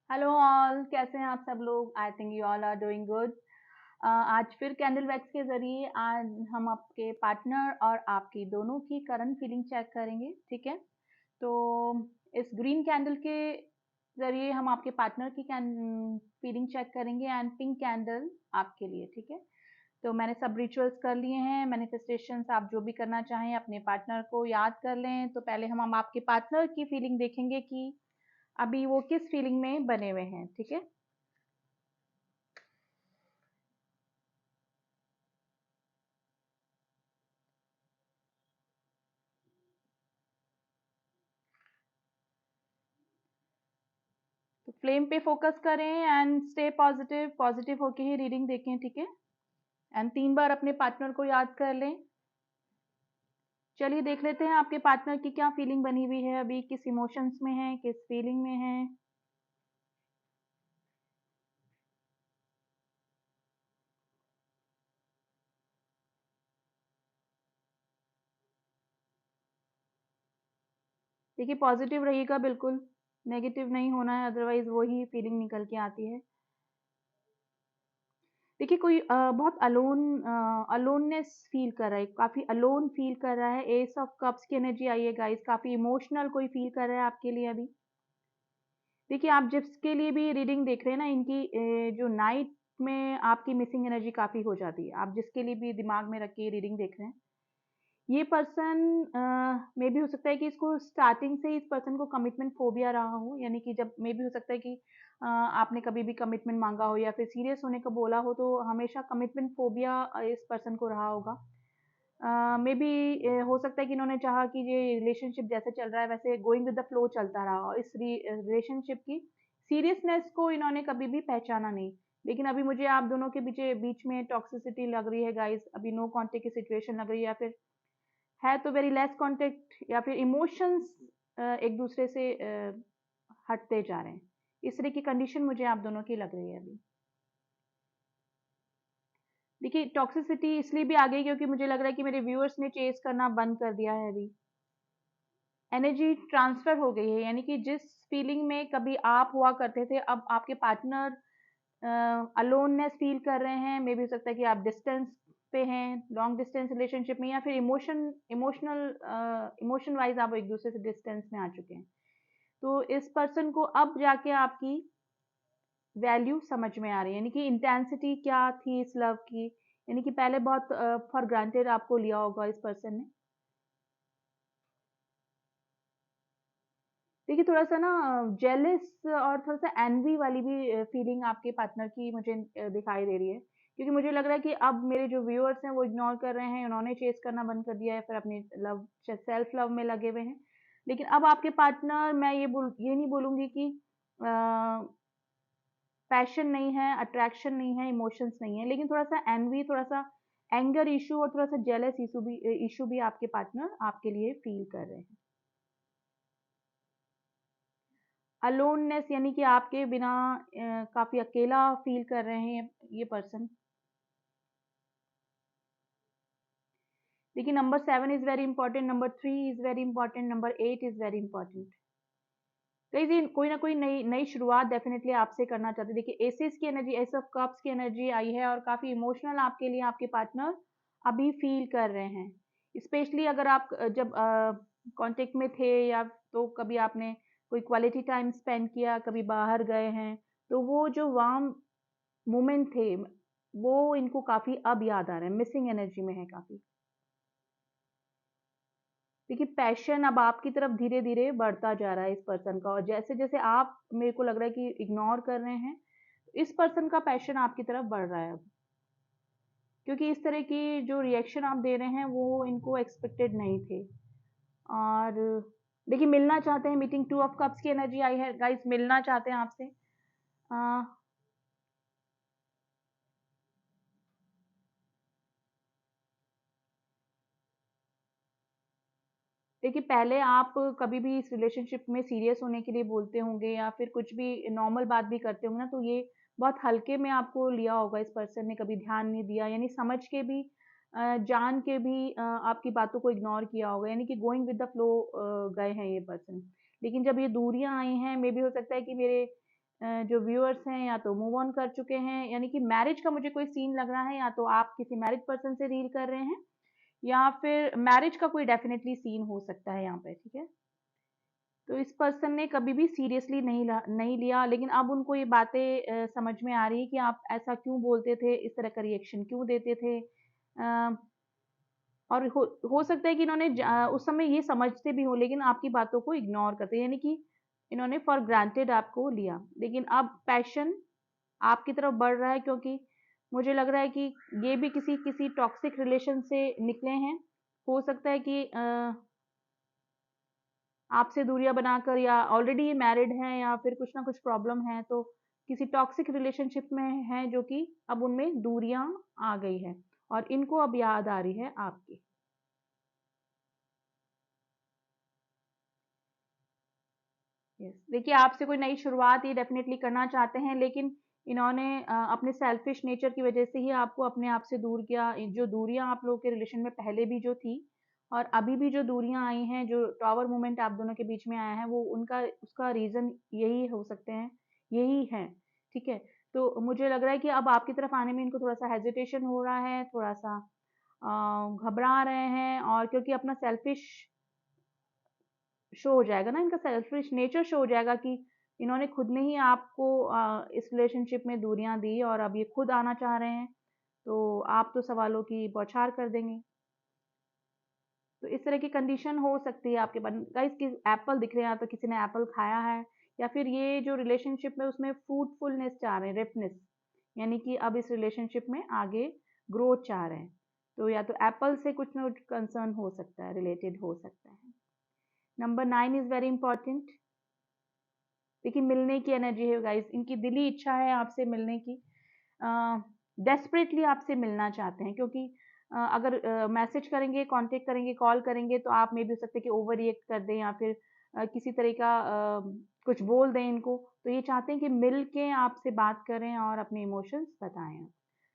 Hello all, कैसे हैं आप सब लोग। I think you all are doing good. आज फिर कैंडल वैक्स के ज़रिए आज हम आपके पार्टनर और आपकी दोनों की करंट फीलिंग चेक करेंगे। ठीक है, तो इस ग्रीन कैंडल के ज़रिए हम आपके पार्टनर की फीलिंग चेक करेंगे एंड पिंक कैंडल आपके लिए। ठीक है, तो मैंने सब रिचुअल्स कर लिए हैं। मैनिफेस्टेशंस आप जो भी करना चाहें अपने पार्टनर को याद कर लें। तो पहले हम आपके पार्टनर की फीलिंग देखेंगे कि अभी वो किस फीलिंग में बने हुए हैं। ठीक है, तो फ्लेम पे फोकस करें एंड स्टे पॉजिटिव। पॉजिटिव होके ही रीडिंग देखें। ठीक है, एंड 3 बार अपने पार्टनर को याद कर लें। चलिए देख लेते हैं आपके पार्टनर की क्या फीलिंग बनी हुई है, अभी किस इमोशंस में है, किस फीलिंग में है। देखिए पॉजिटिव रहिएगा, बिल्कुल नेगेटिव नहीं होना है, अदरवाइज वही फीलिंग निकल के आती है। देखिए कोई बहुत अलोननेस फील कर रहा है, काफी अलोन फील कर रहा है। एस ऑफ कप्स की एनर्जी आई है गाइस, काफी इमोशनल कोई फील कर रहा है आपके लिए अभी। देखिए आप जिसके लिए भी रीडिंग देख रहे हैं ना, इनकी जो नाइट में आपकी मिसिंग एनर्जी काफ़ी हो जाती है। आप जिसके लिए भी दिमाग में रख के रीडिंग देख रहे हैं, ये पर्सन मे भी हो सकता है कि इसको स्टार्टिंग से इस पर्सन को कमिटमेंट फोबिया रहा हो। यानी कि जब मे भी हो सकता है कि आपने कभी भी कमिटमेंट मांगा हो या फिर सीरियस होने को बोला हो, तो हमेशा कमिटमेंट फोबिया इस पर्सन को रहा होगा। मे बी हो सकता है कि इन्होंने चाहा कि ये रिलेशनशिप जैसे चल रहा है वैसे गोइंग विद द फ्लो चलता रहा, और इस रिलेशनशिप की सीरियसनेस को इन्होंने कभी भी पहचाना नहीं। लेकिन अभी मुझे आप दोनों के बीच बीच में टॉक्सिसिटी लग रही है गाइस। अभी नो कांटेक्ट की सिचुएशन लग रही है, या फिर है तो वेरी लेस कांटेक्ट, या फिर इमोशंस एक दूसरे से हटते जा रहे हैं। इस तरह की कंडीशन मुझे आप दोनों की लग रही है अभी। देखिए टॉक्सिसिटी इसलिए भी आ गई क्योंकि मुझे लग रहा है कि मेरे व्यूअर्स ने चेस करना बंद कर दिया है अभी। एनर्जी ट्रांसफर हो गई है, यानी कि जिस फीलिंग में कभी आप हुआ करते थे, अब आपके पार्टनर अलोननेस फील कर रहे हैं। मे भी हो सकता है कि आप डिस्टेंस पे हैं, लॉन्ग डिस्टेंस रिलेशनशिप में, या फिर इमोशन वाइज आप एक दूसरे से डिस्टेंस में आ चुके हैं। तो इस पर्सन को अब जाके आपकी वैल्यू समझ में आ रही है, यानी कि इंटेंसिटी क्या थी इस लव की। यानी कि पहले बहुत फॉर ग्रांटेड आपको लिया होगा इस पर्सन ने। देखिए थोड़ा-सा ना जेलस और थोड़ा-सा एनवी वाली भी फीलिंग आपके पार्टनर की मुझे दिखाई दे रही है। क्योंकि मुझे लग रहा है कि अब मेरे जो व्यूअर्स हैं वो इग्नोर कर रहे हैं, उन्होंने चेज़ करना बंद कर दिया है, फिर अपनी लव सेल्फ लव में लगे हुए हैं। लेकिन अब आपके पार्टनर, मैं ये नहीं बोलूँगी कि पैशन नहीं है, अट्रैक्शन नहीं है, इमोशंस नहीं है, लेकिन थोड़ा-सा एनवी, थोड़ा-सा एंगर इश्यू और थोड़ा-सा जेलस इश्यू भी आपके पार्टनर आपके लिए फील कर रहे हैं। अलोननेस यानी कि आपके बिना काफ़ी अकेला फ़ील कर रहे हैं ये पर्सन। देखिए number 7 is very important, number 3 is very important, number 8 is very important. कई दिन कोई ना कोई नई नई शुरुआत डेफ़िनेटली आपसे करना चाहते हैं। देखिए एसेस की एनर्जी, एस ऑफ कप्स की एनर्जी आई है, और काफ़ी इमोशनल आपके लिए आपके पार्टनर अभी फ़ील कर रहे हैं। स्पेशली अगर आप जब कॉन्टैक्ट में थे, या तो कभी आपने कोई क्वालिटी टाइम स्पेंड किया, कभी बाहर गए हैं, तो वो जो वार्म मोमेंट थे, वो इनको काफ़ी अब याद आ रहे हैं, मिसिंग एनर्जी में है काफ़ी। देखिए पैशन अब आपकी तरफ धीरे-धीरे बढ़ता जा रहा है इस पर्सन का, और जैसे-जैसे आप, मेरे को लग रहा है कि इग्नोर कर रहे हैं, इस पर्सन का पैशन आपकी तरफ बढ़ रहा है अब। क्योंकि इस तरह की जो रिएक्शन आप दे रहे हैं वो इनको एक्सपेक्टेड नहीं थे। और देखिए मिलना चाहते हैं, मीटिंग 2 ऑफ कप्स की एनर्जी आई है, गाइस मिलना चाहते हैं आपसे। अ, देखिए पहले आप कभी भी इस रिलेशनशिप में सीरियस होने के लिए बोलते होंगे, या फिर कुछ भी नॉर्मल बात भी करते होंगे ना, तो ये बहुत हल्के में आपको लिया होगा इस पर्सन ने, कभी ध्यान नहीं दिया, यानी समझ के भी जान के भी आपकी बातों को इग्नोर किया होगा, यानी कि गोइंग विद द फ्लो गए हैं ये पर्सन। लेकिन जब ये दूरियां आई हैं, मे भी हो सकता है कि मेरे जो व्यूअर्स हैं या तो मूव ऑन कर चुके हैं, यानी कि मैरिज का मुझे कोई सीन लग रहा है, या तो आप किसी मैरिज पर्सन से डील कर रहे हैं या फिर मैरिज का कोई डेफिनेटली सीन हो सकता है यहाँ पे, ठीक है। तो इस पर्सन ने कभी भी सीरियसली नहीं लिया, लेकिन अब उनको ये बातें समझ में आ रही है कि आप ऐसा क्यों बोलते थे, इस तरह का रिएक्शन क्यों देते थे। और हो सकता है कि इन्होंने उस समय ये समझते भी हो, लेकिन आपकी बातों को इग्नोर करते, यानी कि इन्होंने फॉर ग्रांटेड आपको लिया। लेकिन अब पैशन आपकी तरफ बढ़ रहा है, क्योंकि मुझे लग रहा है कि ये भी किसी किसी टॉक्सिक रिलेशन से निकले हैं। हो सकता है कि आपसे दूरियां बनाकर, या ऑलरेडी ये मैरिड हैं, या फिर कुछ ना कुछ प्रॉब्लम है, तो किसी टॉक्सिक रिलेशनशिप में हैं, जो कि अब उनमें दूरियां आ गई है और इनको अब याद आ रही है आपकी। यस, देखिए आपसे कोई नई शुरुआत ये डेफिनेटली करना चाहते हैं, लेकिन इन्होंने अपने सेल्फिश नेचर की वजह से ही आपको अपने आप से दूर किया। जो दूरियां आप लोगों के रिलेशन में पहले भी जो थी और अभी भी जो दूरियां आई हैं, जो टावर मोमेंट आप दोनों के बीच में आया है, वो उनका उसका रीजन यही हो सकते हैं, यही है, ठीक है। तो मुझे लग रहा है कि अब आपकी तरफ आने में इनको थोड़ा सा हेजिटेशन हो रहा है, थोड़ा सा घबरा रहे हैं, और क्योंकि अपना सेल्फिश शो हो जाएगा ना, इनका सेल्फिश नेचर शो हो जाएगा कि इन्होंने खुद ने ही आपको इस रिलेशनशिप में दूरियां दी और अब ये खुद आना चाह रहे हैं, तो आप तो सवालों की बौछार कर देंगे। तो इस तरह की कंडीशन हो सकती है आपके पास। गाइस, कि एप्पल दिख रहे हैं, या तो किसी ने एप्पल खाया है, या फिर ये जो रिलेशनशिप में उसमें फ्रूटफुलनेस चाह रहे हैं, रिपनेस, यानी कि अब इस रिलेशनशिप में आगे ग्रोथ चाह रहे हैं। तो या तो एप्पल से कुछ ना कुछ कंसर्न हो सकता है, रिलेटेड हो सकता है। Number 9 is very important. देखिए मिलने की एनर्जी है गाइस, इनकी दिली इच्छा है आपसे मिलने की, डेस्परेटली आपसे मिलना चाहते हैं, क्योंकि अगर मैसेज करेंगे, कांटेक्ट करेंगे, कॉल करेंगे, तो आप में भी हो सकता है कि ओवर रिएक्ट कर दें, या फिर किसी तरह का कुछ बोल दें इनको। तो ये चाहते हैं कि मिल के आपसे बात करें और अपने इमोशंस बताएं।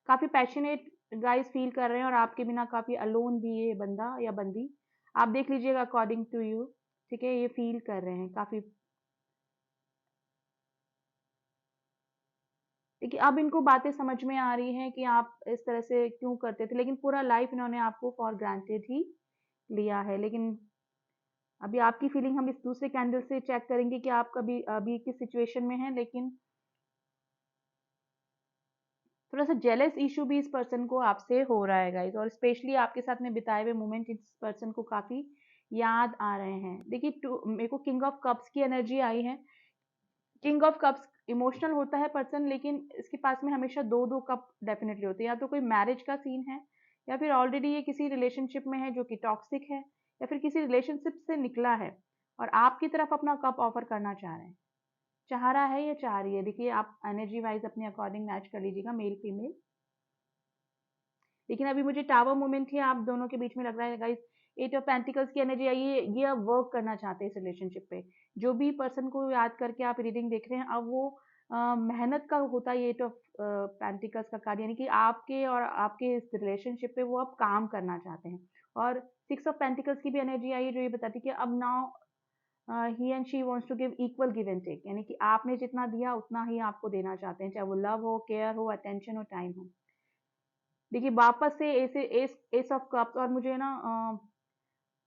काफी पैशनेट गाइस फील कर रहे हैं, और आपके बिना काफी अलोन भी ये बंदा या बंदी, आप देख लीजिएगा अकॉर्डिंग टू यू, ठीक है, ये फील कर रहे हैं काफी। देखिए, अब इनको बातें समझ में आ रही हैं कि आप इस तरह से क्यों करते थे, लेकिन पूरा लाइफ इन्होंने आपको फॉर ग्रांटेड ही लिया है। लेकिन अभी आपकी फीलिंग हम इस दूसरे कैंडल से चेक करेंगे कि आप कभी अभी किस सिचुएशन में हैं, लेकिन थोड़ा सा जेलस इशू भी इस पर्सन को आपसे हो रहा है गाइस, और स्पेशली आपके साथ में बिताए हुए मोमेंट इस पर्सन को काफी याद आ रहे हैं। देखिए, मेरे को किंग ऑफ कप्स की एनर्जी आई है। किंग ऑफ कप्स इमोशनल होता है पर्सन, लेकिन इसके पास में हमेशा दो दो कप डेफिनेटली होते हैं। या तो कोई मैरिज का सीन है, या फिर ऑलरेडी ये किसी रिलेशनशिप में है जो कि टॉक्सिक है, या फिर किसी रिलेशनशिप से निकला है और आपकी तरफ अपना कप ऑफर करना चाह रहे हैं। चाह रहा है या चाह रही है, देखिए आप एनर्जी वाइज अपने अकॉर्डिंग मैच कर लीजिएगा, मेल फीमेल। लेकिन अभी मुझे टावर मोमेंट ही आप दोनों के बीच में लग रहा है गाइस। एट ऑफ पेंटिकल्स की एनर्जी आई है, ये अब वर्क करना चाहते हैं इस रिलेशनशिप पे। जो भी पर्सन को याद करके आप रीडिंग देख रहे हैं, अब वो मेहनत का होता है, एट ऑफ पेंटिकल्स का कार्ड, यानी कि आपके और आपके इस रिलेशनशिप पे वो अब काम करना चाहते हैं। और सिक्स ऑफ पेंटिकल्स की भी एनर्जी आई है, जो ये बताती है कि अब now he and she wants to give equal give and take, यानी कि आपने जितना दिया उतना ही आपको देना चाहते हैं, चाहे वो लव हो, केयर हो, अटेंशन हो, टाइम हो। देखिए वापस से ऐसे एस एस ऑफ कप्स, और मुझे ना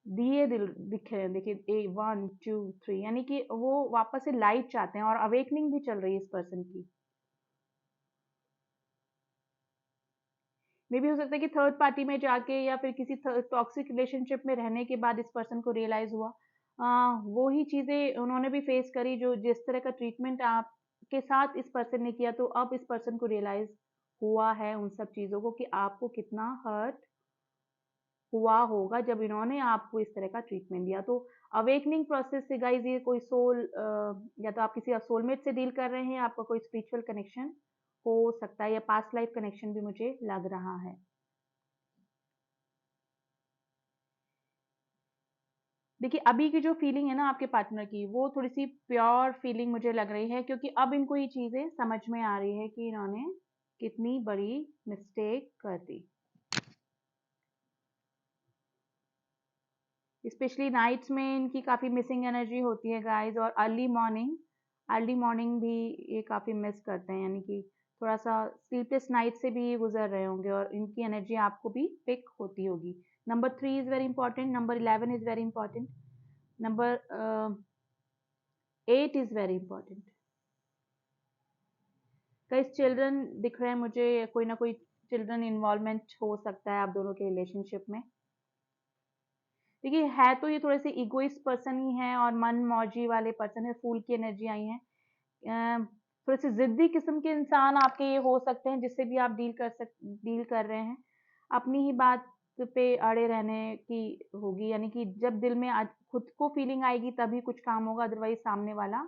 दिए दिल दिखे हैं, देखिए ए 1 2 3, यानी कि वो वापस से लाइट चाहते हैं, और अवेकनिंग भी चल रही है इस पर्सन की। मे भी हो सकता है कि थर्ड पार्टी में जाके, या फिर किसी टॉक्सिक रिलेशनशिप में रहने के बाद इस पर्सन को रियलाइज हुआ, वो ही चीजें उन्होंने भी फेस करी, जो जिस तरह का ट्रीटमेंट आपके साथ इस पर्सन ने किया, तो अब इस पर्सन को रियलाइज हुआ है उन सब चीजों को, कि आपको कितना हर्ट हुआ होगा जब इन्होंने आपको इस तरह का ट्रीटमेंट दिया। तो अवेकनिंग प्रोसेस से गाइज, ये कोई सोल, या तो आप किसी सोलमेट से डील कर रहे हैं, आपका कोई स्पिरिचुअल कनेक्शन हो सकता है, या पास्ट लाइफ कनेक्शन भी मुझे लग रहा है। देखिए अभी की जो फीलिंग है ना आपके पार्टनर की, वो थोड़ी सी प्योर फीलिंग मुझे लग रही है, क्योंकि अब इनको ये चीजें समझ में आ रही है कि इन्होंने कितनी बड़ी मिस्टेक कर दी। स्पेशली नाइट्स में इनकी काफ़ी मिसिंग एनर्जी होती है गाइस, और अर्ली मॉर्निंग अर्ली मॉर्निंग भी ये काफ़ी मिस करते हैं, यानी कि थोड़ा-सा स्लीपलेस नाइट से भी ये गुज़र रहे होंगे और इनकी एनर्जी आपको भी पिक होती होगी। Number 3 is very important, number 11 is very important, number 8 is very important. कई चिल्ड्रन दिख रहे हैं मुझे, कोई ना कोई चिल्ड्रन इन्वॉल्वमेंट हो सकता है आप दोनों के रिलेशनशिप में। देखिए, है तो ये थोड़े से इगोइस्ट पर्सन ही हैं और मन-मौजी वाले पर्सन है, फूल की एनर्जी आई है। थोड़े से ज़िद्दी किस्म के इंसान आपके ये हो सकते हैं, जिससे भी आप डील कर रहे हैं। अपनी ही बात पे अड़े रहने की होगी, यानी कि जब दिल में आज खुद को फीलिंग आएगी तभी कुछ काम होगा, अदरवाइज़ सामने वाला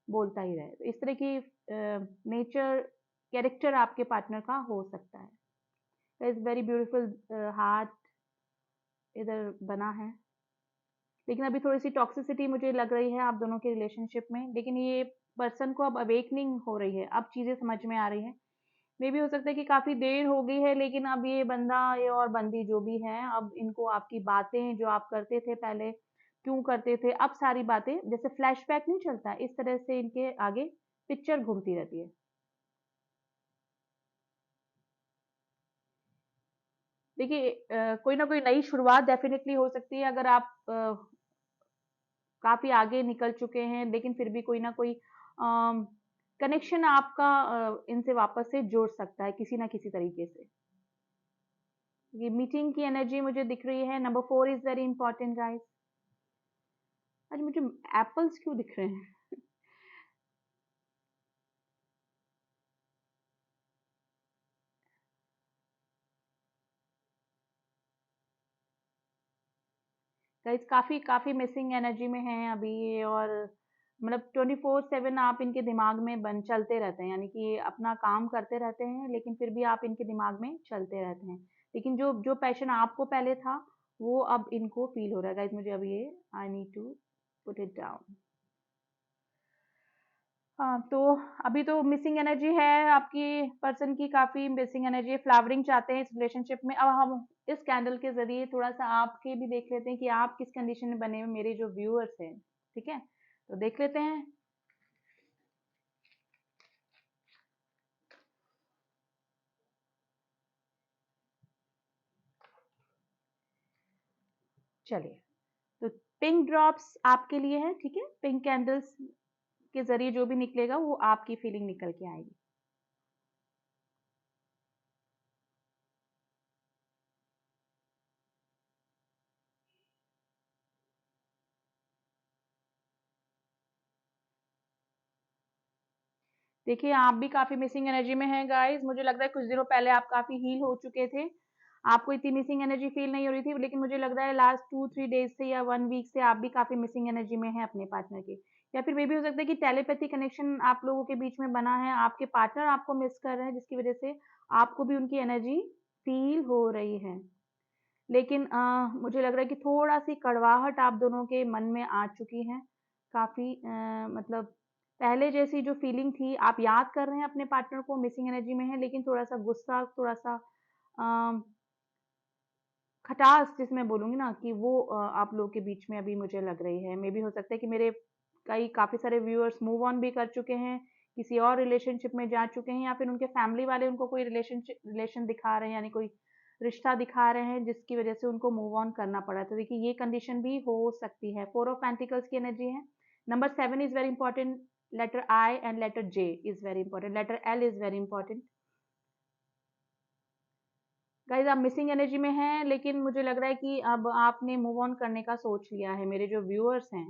बोलता ही रहे। तो इस तरह की नेचर, कैरेक्टर आपके पार्टनर का हो सकता है। इट्स वेरी ब्यूटीफुल हार्ट इधर बना है। लेकिन अभी थोड़ी-सी टॉक्सिसिटी मुझे लग रही है आप दोनों के रिलेशनशिप में, लेकिन ये पर्सन को अब अवेकनिंग हो रही है, अब चीज़ें समझ में आ रही हैं। मेबी हो सकता है कि काफ़ी देर हो गई है, लेकिन अब ये बंदा ये और बंदी जो भी हैं, अब इनको आपकी बातें जो आप करते थे पहले, क्यों करते थे, अब सारी बातें जैसे फ्लैशबैक नहीं चलता, इस तरह से इनके आगे पिक्चर घूमती रहती है। देखिए कोई ना कोई नई शुरुआत डेफ़िनेटली हो सकती है अगर आप काफ़ी आगे निकल चुके हैं, लेकिन फिर भी कोई ना कोई कनेक्शन आपका इनसे वापस से जुड़ सकता है किसी ना किसी तरीके से। ये मीटिंग की एनर्जी मुझे दिख रही है। Number 4 is very important guys. आज मुझे एप्पल्स क्यों दिख रहे हैं? गाइस काफ़ी काफ़ी मिसिंग एनर्जी में हैं अभी ये, और मतलब 24/7 आप इनके दिमाग में बन चलते रहते हैं, यानी कि अपना काम करते रहते हैं, लेकिन फिर भी आप इनके दिमाग में चलते रहते हैं। लेकिन जो जो पैशन आपको पहले था, वो अब इनको फ़ील हो रहा है गाइस मुझे अब ये, I need to put it down. हाँ, तो अभी तो मिसिंग एनर्जी है आपकी पर्सन की, काफ़ी मिसिंग एनर्जी है, फ्लावरिंग चाहते हैं इस रिलेशनशिप में। अब हम इस कैंडल के ज़रिए थोड़ा-सा आपके भी देख लेते हैं कि आप किस कंडीशन में बने हुए मेरे जो व्यूअर्स हैं, ठीक है? तो देख लेते हैं। चलिए, तो पिंक ड्रॉप्स आपके लिए हैं, ठीक है? पिंक कैंडल्स के ज़रिए जो भी निकलेगा वो आपकी फीलिंग निकल के आएगी। देखिए, आप भी काफ़ी मिसिंग एनर्जी में हैं गाइज़, मुझे लग रहा है कुछ दिनों पहले आप काफ़ी हील हो चुके थे। आपको इतनी मिसिंग एनर्जी फ़ील नहीं हो रही थी, लेकिन मुझे लग रहा है लास्ट 2-3 डेज़ से या 1 वीक से आप भी काफ़ी मिसिंग एनर्जी में हैं अपने पार्टनर के। या फिर मेबी हो सकता है कि टेलीपैथी कनेक्शन आप लोगों के बीच में बना है, आपके पार्टनर आपको मिस कर रहे हैं, जिसकी वज़ह से आपको भी उनकी एनर्जी फ़ील हो रही है। लेकिन मुझे लग रहा है कि थोड़ा-सी कड़वाहट आप दोनों के मन में आ चुकी है। काफ़ी मतलब पहले जैसी जो फ़ीलिंग थी, आप याद कर रहे हैं अपने पार्टनर को, मिसिंग एनर्जी में हैं, लेकिन थोड़ा-सा गुस्सा, थोड़ा-सा अ, खटास जिसमें बोलूँगी ना कि वो आप लोगों के बीच में अभी मुझे लग रही है। मेबी हो सकता है कि मेरे कई काफ़ी सारे व्यूअर्स मूव ऑन भी कर चुके हैं, किसी और रिलेशनशिप में जा चुके हैं, या फिर उनके फैमिली वाले उनको कोई रिलेशन दिखा रहे हैं, यानी कोई रिश्ता दिखा रहे हैं, जिसकी वज़ह से उनको मूव ऑन करना पड़ा। तो देखिए ये कंडीशन भी हो सकती है। 4 ऑफ पेंटिकल्स की एनर्जी है। Number 7 is very important, letter I and letter J is very important, letter L is very important. Guys आप मिसिंग एनर्जी में हैं, लेकिन मुझे लग रहा है कि अब आपने मूव ऑन करने का सोच लिया है। मेरे जो व्यूअर्स हैं,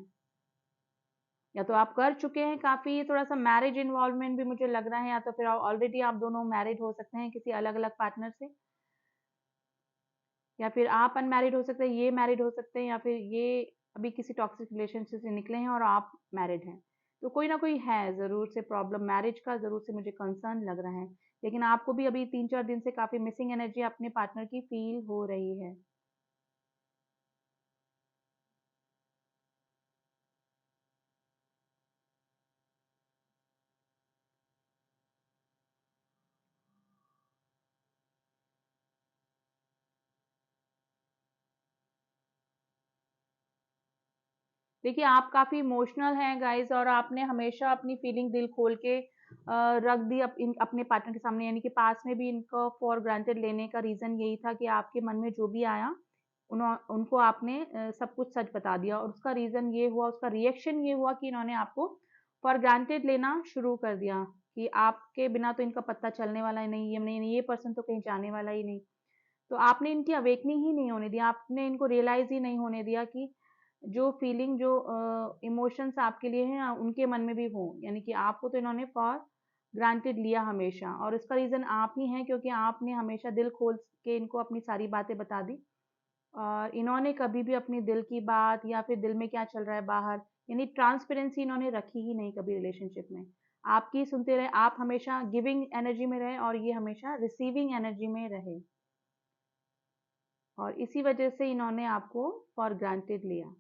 या तो आप कर चुके हैं काफ़ी, थोड़ा-सा मैरिज इन्वॉल्वमेंट भी मुझे लग रहा है, या तो फिर ऑलरेडी आप दोनों मैरिड हो सकते हैं किसी अलग-अलग पार्टनर से, या फिर आप अनमैरिड हो सकते हैं, ये मैरिड हो सकते हैं, या फिर ये अभी किसी टॉक्सिक रिलेशनशिप से निकले हैं और आप मैरिड हैं। तो कोई ना कोई है ज़रूर से प्रॉब्लम, मैरिज का ज़रूर से मुझे कंसर्न लग रहा है। लेकिन आपको भी अभी 3-4 दिन से काफ़ी मिसिंग एनर्जी अपने पार्टनर की फ़ील हो रही है। देखिए आप काफ़ी इमोशनल हैं गाइस, और आपने हमेशा अपनी फीलिंग दिल खोल के रख दी अपने पार्टनर के सामने, यानी कि पास में भी इनको फॉर ग्रांटेड लेने का रीज़न यही था कि आपके मन में जो भी आया उनको आपने सब कुछ सच बता दिया, और उसका रीज़न ये हुआ, उसका रिएक्शन ये हुआ कि इन्होंने आपको फॉर ग्रांटेड लेना शुरू कर दिया कि आपके बिना तो इनका पत्ता चलने वाला ही नहीं, ये पर्सन तो कहीं जाने वाला ही नहीं। तो आपने इनकी अवेकनिंग ही नहीं होने दिया, आपने इनको रियलाइज़ ही नहीं होने दिया कि जो फीलिंग, जो इमोशंस आपके लिए हैं उनके मन में भी हों, यानी कि आपको तो इन्होंने फॉर ग्रांटेड लिया हमेशा, और इसका रीज़न आप ही हैं, क्योंकि आपने हमेशा दिल खोल के इनको अपनी सारी बातें बता दी, और इन्होंने कभी भी अपनी दिल की बात या फिर दिल में क्या चल रहा है बाहर, यानी ट्रांसपेरेंसी इन्होंने रखी ही नहीं कभी रिलेशनशिप में। आपकी सुनते रहे, आप हमेशा गिविंग एनर्जी में रहे और ये हमेशा रिसीविंग एनर्जी में रहे, और इसी वजह से इन्होंने आपको फॉर ग्रांटेड लिया।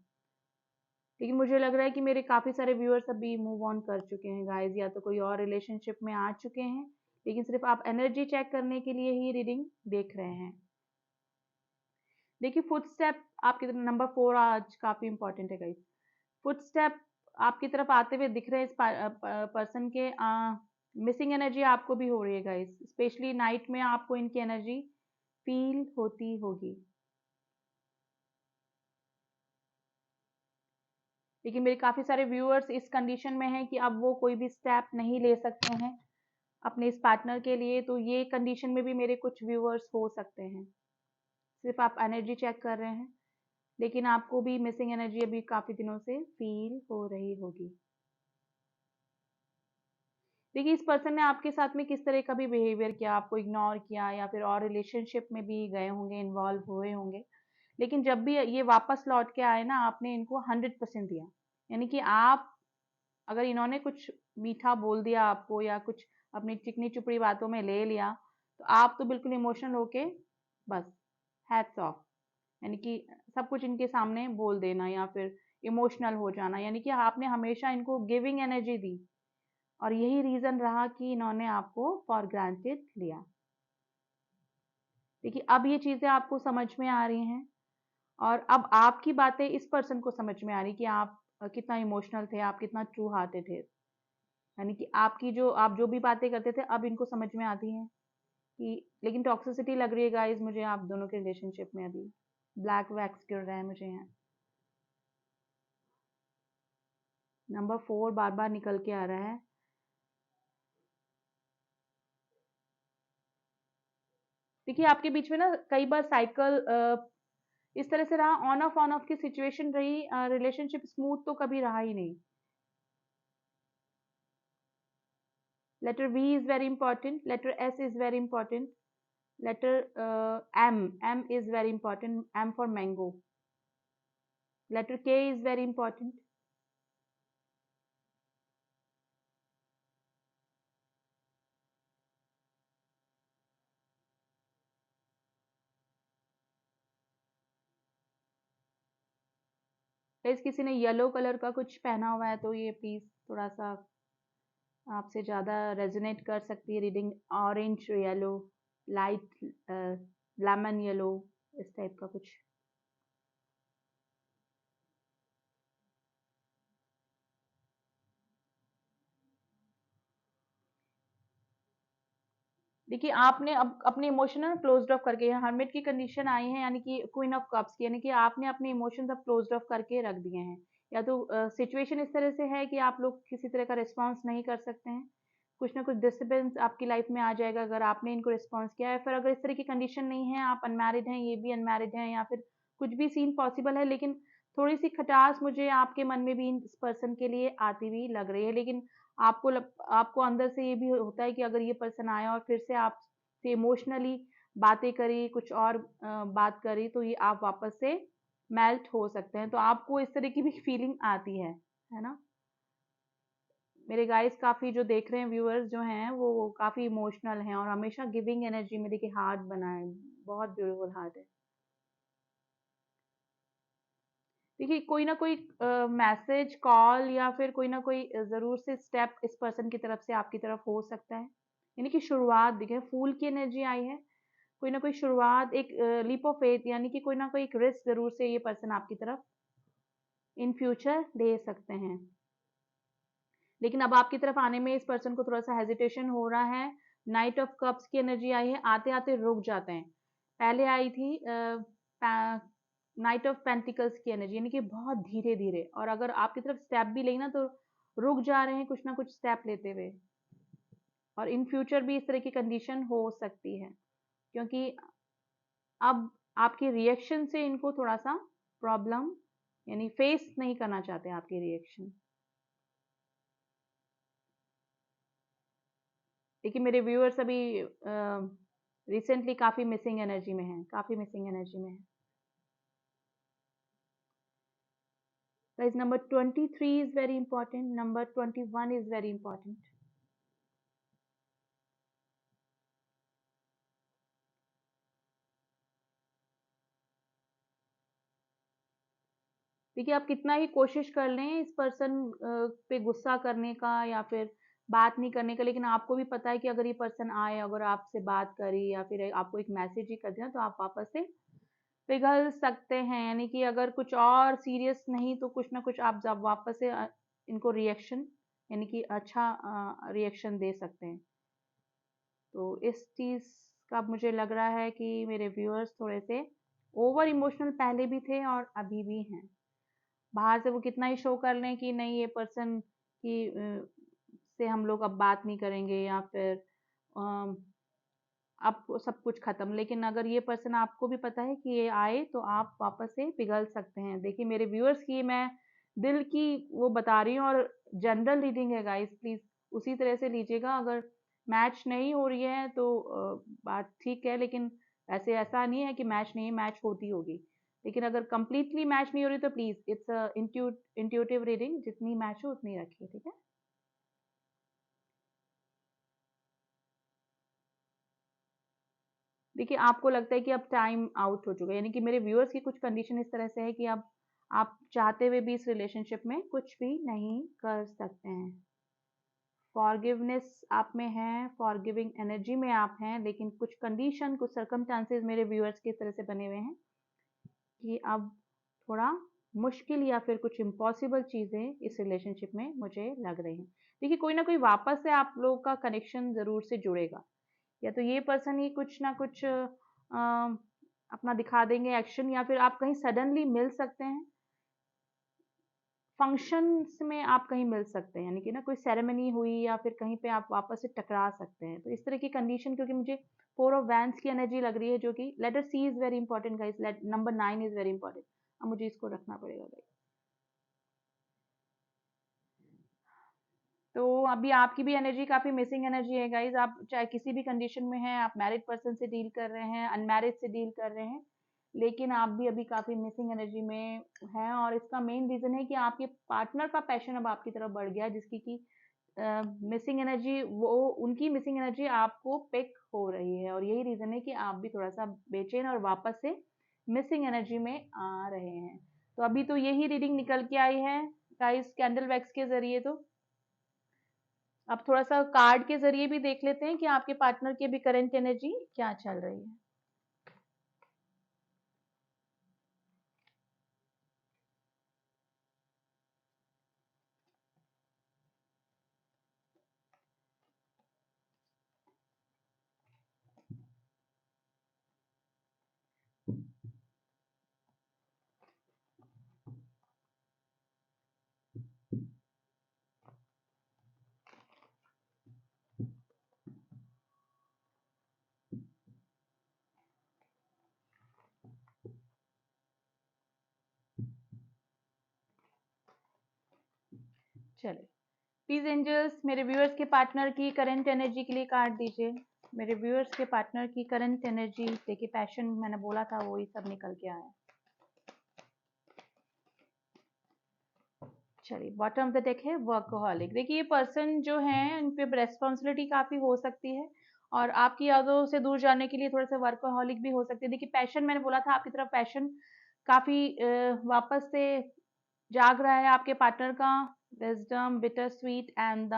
लेकिन मुझे लग रहा है कि मेरे काफ़ी सारे व्यूअर्स अभी मूव ऑन कर चुके हैं गाइस, या तो कोई और रिलेशनशिप में आ चुके हैं, लेकिन सिर्फ आप एनर्जी चेक करने के लिए ही रीडिंग देख रहे हैं। देखिए फुटस्टेप आपकी तरफ नंबर 4 आज काफ़ी इंपॉर्टेंट है गाइस। फुटस्टेप आपकी तरफ आते हुए दिख रहे हैं इस पर्सन के, मिसिंग एनर्जी आपको भी हो रही है गाइस, स्पेशली नाइट में आपको इनकी एनर्जी फील होती होगी। लेकिन मेरे काफ़ी सारे व्यूअर्स इस कंडीशन में हैं कि अब वो कोई भी स्टेप नहीं ले सकते हैं अपने इस पार्टनर के लिए, तो ये कंडीशन में भी मेरे कुछ व्यूअर्स हो सकते हैं। सिर्फ आप एनर्जी चेक कर रहे हैं, लेकिन आपको भी मिसिंग एनर्जी अभी काफ़ी दिनों से फील हो रही होगी। देखिए इस पर्सन ने आपके साथ में किस तरह का भी बिहेवियर किया, आपको इग्नोर किया या फिर और रिलेशनशिप में भी गए होंगे, इन्वॉल्व हुए होंगे, लेकिन जब भी ये वापस लौट के आए ना, आपने इनको 100% दिया, यानी कि आप, अगर इन्होंने कुछ मीठा बोल दिया आपको या कुछ अपनी चिकनी चुपड़ी बातों में ले लिया, तो आप तो बिल्कुल इमोशनल होके बस हैट्स ऑफ, यानी कि सब कुछ इनके सामने बोल देना या फिर इमोशनल हो जाना, यानी कि आपने हमेशा इनको गिविंग एनर्जी दी, और यही रीज़न रहा कि इन्होंने आपको फॉर ग्रांटेड लिया। देखिए अब ये चीज़ें आपको समझ में आ रही हैं, और अब आपकी बातें इस पर्सन को समझ में आ रही कि आप कितना इमोशनल थे, आप कितना ट्रू हार्टेड थे, यानी कि आपकी जो आप जो भी बातें करते थे अब इनको समझ में आती हैं कि, लेकिन टॉक्सिसिटी लग रही है गाइस मुझे आप दोनों के रिलेशनशिप में, अभी ब्लैक वैक्स गिर रहा है मुझे यहाँ। नंबर 4 बार बार निकल के आ रहा है। देखिए आपके बीच में ना कई बार साइकिल इस तरह से रहा, ऑन ऑफ की सिचुएशन रही, रिलेशनशिप स्मूथ तो कभी रहा ही नहीं। Letter V is very important, letter S is very important, letter M is very important, M for mango, letter K is very important. Guys किसी ने येलो कलर का कुछ पहना हुआ है तो ये प्लीज़ थोड़ा सा आपसे ज़्यादा रेजोनेट कर सकती है reading, orange yellow, light lemon yellow, इस टाइप का कुछ। देखिए आपने अब अपने इमोशनल क्लोज्ड ऑफ करके, हर्मिट की कंडीशन आई है, यानी कि क्वीन ऑफ कप्स की, यानी कि आपने अपने इमोशंस अब क्लोज्ड ऑफ करके रख दिए हैं, या तो सिचुएशन इस तरह से है कि आप लोग किसी तरह का रिस्पॉन्स नहीं कर सकते हैं, कुछ ना कुछ डिस्टर्बेंस आपकी लाइफ में आ जाएगा अगर आपने इनको रिस्पॉन्स किया है, फिर अगर इस तरह की कंडीशन नहीं है, आप अनमैरिड हैं, ये भी अनमैरिड हैं, या फिर कुछ भी सीन पॉसिबल है, लेकिन थोड़ी सी खटास मुझे आपके मन में भी इस पर्सन के लिए आती हुई लग रही है, लेकिन आपको अंदर से ये भी होता है कि अगर ये पर्सन आया और फिर से आपसे इमोशनली बातें करी, कुछ और बात करी, तो ये आप वापस से मेल्ट हो सकते हैं, तो आपको इस तरह की भी फीलिंग आती है ना? मेरे गाइस काफ़ी जो देख रहे हैं व्यूअर्स जो हैं वो काफ़ी इमोशनल हैं और हमेशा गिविंग एनर्जी में, देखिए हार्ट बना है, बहुत ब्यूटीफुल हार्ट है। देखिए कोई ना कोई मैसेज, कॉल या फिर कोई ना कोई ज़रूर से स्टेप इस पर्सन की तरफ से आपकी तरफ हो सकता है। यानी कि शुरुआत, देखिए फूल की एनर्जी आई है, कोई ना कोई शुरुआत, एक लीप ऑफ फेथ, यानी कि कोई ना कोई एक रिस्क ज़रूर से ये पर्सन आपकी तरफ इन फ्यूचर दे सकते हैं। लेकिन अब आपकी तरफ आने में इस पर्सन को थोड़ा सा हेजिटेशन हो रहा है। नाइट ऑफ कप्स की एनर्जी आई है, आते आते रुक जाते हैं। पहले आई थी नाइट ऑफ पेंटिकल्स की एनर्जी, यानी कि बहुत धीरे धीरे, और अगर आपकी तरफ स्टेप भी लेंगे ना तो रुक जा रहे हैं कुछ ना कुछ स्टेप लेते हुए। और इन फ्यूचर भी इस तरह की कंडीशन हो सकती है, क्योंकि अब आपके रिएक्शन से इनको थोड़ा सा प्रॉब्लम, यानी फेस नहीं करना चाहते आपके रिएक्शन। देखिए मेरे व्यूअर्स अभी रिसेंटली काफी मिसिंग एनर्जी में हैं, काफी मिसिंग एनर्जी में है। Guys number 23 is very important, number 21 is very important. देखिए आप कितना ही कोशिश कर लें इस पर्सन पे गुस्सा करने का या फिर बात नहीं करने का, लेकिन आपको भी पता है कि अगर ये पर्सन आए, अगर आपसे बात करी या फिर आपको एक मैसेज ही कर दिया तो आप वापस से पिघल सकते हैं। यानी कि अगर कुछ और सीरियस नहीं तो कुछ ना कुछ आप जब वापस से इनको रिएक्शन, यानी कि अच्छा रिएक्शन दे सकते हैं। तो इस चीज़ का मुझे लग रहा है कि मेरे व्यूअर्स थोड़े से ओवर इमोशनल पहले भी थे और अभी भी हैं। बाहर से वो कितना ही शो कर लें कि नहीं ये पर्सन की से हम लोग अब बात नहीं करेंगे या फिर अम, अब सब कुछ खत्म, लेकिन अगर ये पर्सन आपको भी पता है कि ये आए तो आप वापस से पिघल सकते हैं। देखिए मेरे व्यूअर्स की मैं दिल की वो बता रही हूँ, और जनरल रीडिंग है गाइस, प्लीज उसी तरह से लीजिएगा। अगर मैच नहीं हो रही है तो बात ठीक है, लेकिन ऐसे ऐसा नहीं है कि मैच नहीं, मैच होती होगी। लेकिन अगर कंप्लीटली मैच नहीं हो रही तो प्लीज इट्स इंट्यूटिव रीडिंग, जितनी मैच हो उतनी रखिए, ठीक है। देखिए आपको लगता है कि अब टाइम आउट हो चुका है, यानी कि मेरे व्यूअर्स की कुछ कंडीशन इस तरह से है कि अब आप चाहते हुए भी इस रिलेशनशिप में कुछ भी नहीं कर सकते हैं। फॉरगिवनेस आप में है, फॉरगिविंग एनर्जी में आप हैं, लेकिन कुछ कंडीशन, कुछ सर्कमस्टांसेस मेरे व्यूअर्स की तरह से बने हुए हैं कि अब थोड़ा मुश्किल या फिर कुछ इम्पॉसिबल चीज़ें इस रिलेशनशिप में मुझे लग रही हैं। देखिए कोई ना कोई वापस से आप लोगों का कनेक्शन ज़रूर से जुड़ेगा, या तो ये पर्सन ही कुछ ना कुछ अपना दिखा देंगे एक्शन, या फिर आप कहीं सडनली मिल सकते हैं, फंक्शंस में आप कहीं मिल सकते हैं, यानी कि ना कोई सेरेमनी हुई या फिर कहीं पे आप वापस से टकरा सकते हैं। तो इस तरह की कंडीशन, क्योंकि मुझे 4 ऑफ वैंड्स की एनर्जी लग रही है, जो कि letter C is very important guys, number 9 is very important. अब मुझे इसको रखना पड़ेगा गाइस। तो अभी आपकी भी एनर्जी काफी मिसिंग एनर्जी है गाइज। आप चाहे किसी भी कंडीशन में हैं, आप मैरिड पर्सन से डील कर रहे हैं, अनमैरिड से डील कर रहे हैं, लेकिन आप भी अभी काफी मिसिंग एनर्जी में हैं। और इसका मेन रीजन है कि आपके पार्टनर का पैशन अब आपकी तरफ बढ़ गया है, जिसकी की मिसिंग एनर्जी, वो उनकी मिसिंग एनर्जी आपको पिक हो रही है, और यही रीजन है कि आप भी थोड़ा सा बेचैन और वापस से मिसिंग एनर्जी में आ रहे हैं। तो अभी तो यही रीडिंग निकल के आई है गाइस कैंडल वैक्स के जरिए। तो अब थोड़ा सा कार्ड के जरिए भी देख लेते हैं कि आपके पार्टनर की अभी करंट एनर्जी क्या चल रही है। चलिए प्लीज एंजल्स मेरे व्यूअर्स के पार्टनर की करंट एनर्जी के लिए कार्ड दीजिए। मेरे व्यूअर्स के पार्टनर की करंट एनर्जी, देखिए पैशन मैंने बोला था वही सब निकल के आया। चलिए बॉटम ऑफ द डेक है वर्कहोलिक। देखिए ये पर्सन जो है इन पे रेस्पॉन्सिबिलिटी काफी हो सकती है, और आपकी यादों से दूर जाने के लिए थोड़ा सा वर्कहोलिक भी हो सकती है। देखिए पैशन मैंने बोला था, आपकी तरफ पैशन काफी वापस से जाग रहा है आपके पार्टनर का। Wisdom, bitter sweet and the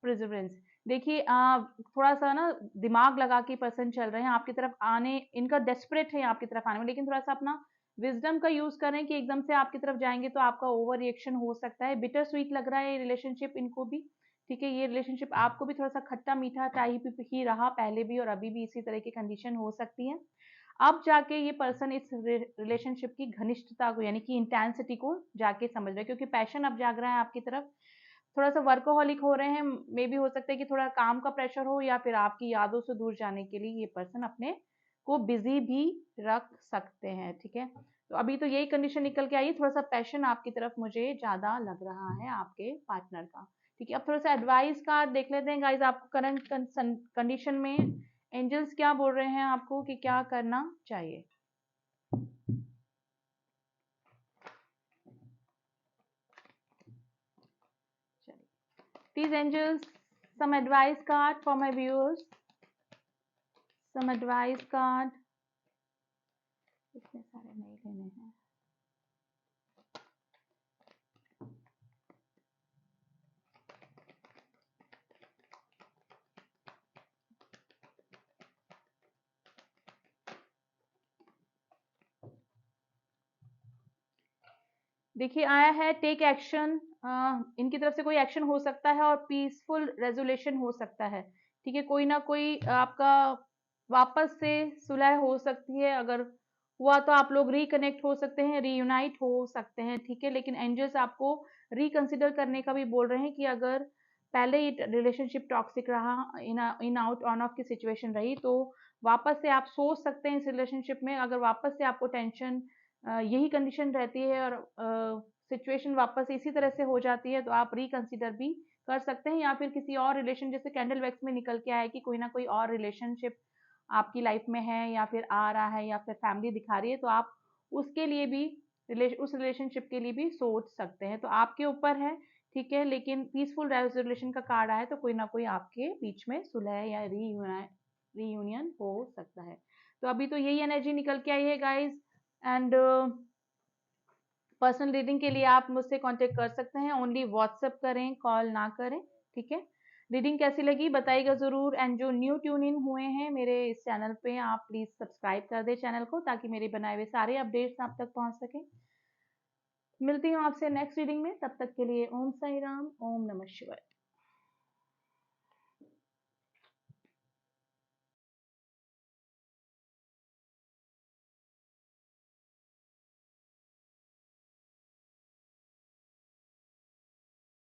प्रिजर्वेंस। देखिए थोड़ा सा ना दिमाग लगा के पर्सन चल रहे हैं आपकी तरफ आने, इनका डेस्परेट है आपकी तरफ आने में, लेकिन थोड़ा सा अपना विजडम का यूज करें कि एकदम से आपकी तरफ जाएंगे तो आपका ओवर रिएक्शन हो सकता है। बिटर स्वीट लग रहा है ये रिलेशनशिप इनको भी, ठीक है। ये रिलेशनशिप आपको भी थोड़ा सा खट्टा मीठा टाइप ही रहा पहले भी, और अभी भी इसी तरह की कंडीशन हो सकती है। अब जाके ये पर्सन इस रिलेशनशिप की घनिष्ठता को यानी कि इंटेंसिटी को जाके समझ रहे हैं, क्योंकि पैशन अब जाग रहा है आपकी तरफ। थोड़ा सा वर्कोहॉलिक हो रहे हैं, मे भी हो सकता है कि थोड़ा काम का प्रेशर हो, या फिर आपकी यादों से दूर जाने के लिए ये पर्सन अपने को बिजी भी रख सकते हैं, ठीक है। तो अभी तो यही कंडीशन निकल के आई, थोड़ा सा पैशन आपकी तरफ मुझे ज्यादा लग रहा है आपके पार्टनर का, ठीक है। अब थोड़ा सा एडवाइस कार्ड देख लेते हैं गाइज, आपको करंट कंडीशन में एंजल्स क्या बोल रहे हैं आपको कि क्या करना चाहिए। Please angels, some advice card for my viewers. Some advice card. इतने सारे नहीं लेने हैं। देखिए आया है टेक एक्शन, इनकी तरफ से कोई एक्शन हो सकता है और पीसफुल रेजोल्यूशन हो सकता है, ठीक है। कोई ना कोई आपका वापस से सुलह हो सकती है, अगर हुआ तो आप लोग रिकनेक्ट हो सकते हैं, रीयूनाइट हो सकते हैं, ठीक है। लेकिन एंजल्स आपको रिकंसिडर करने का भी बोल रहे हैं कि अगर पहले ही रिलेशनशिप टॉक्सिक रहा, इन आउट ऑन ऑफ की सिचुएशन रही, तो वापस से आप सोच सकते हैं इस रिलेशनशिप में। अगर वापस से आपको टेंशन यही कंडीशन रहती है और सिचुएशन वापस इसी तरह से हो जाती है, तो आप रिकंसिडर भी कर सकते हैं, या फिर किसी और रिलेशन, जैसे कैंडल वैक्स में निकल के आया है कि कोई ना कोई और रिलेशनशिप आपकी लाइफ में है या फिर आ रहा है या फिर फैमिली दिखा रही है, तो आप उसके लिए भी उस रिलेशनशिप के लिए भी सोच सकते हैं। तो आपके ऊपर है, ठीक है। लेकिन पीसफुल रेजोल्यूशन का कार्ड आया, तो कोई ना कोई आपके बीच में सुलह या रीयूनियन हो सकता है। तो अभी तो यही एनर्जी निकल के आई है गाइज। एंड पर्सनल रीडिंग के लिए आप मुझसे कांटेक्ट कर सकते हैं, ओनली व्हाट्सएप करें, कॉल ना करें, ठीक है। रीडिंग कैसी लगी बताइएगा जरूर। एंड जो न्यू ट्यून इन हुए हैं मेरे इस चैनल पे, आप प्लीज सब्सक्राइब कर दे चैनल को, ताकि मेरे बनाए हुए सारे अपडेट्स आप तक पहुंच सके। मिलती हूँ आपसे नेक्स्ट रीडिंग में, तब तक के लिए ओम साई राम, ओम नमः शिवाय।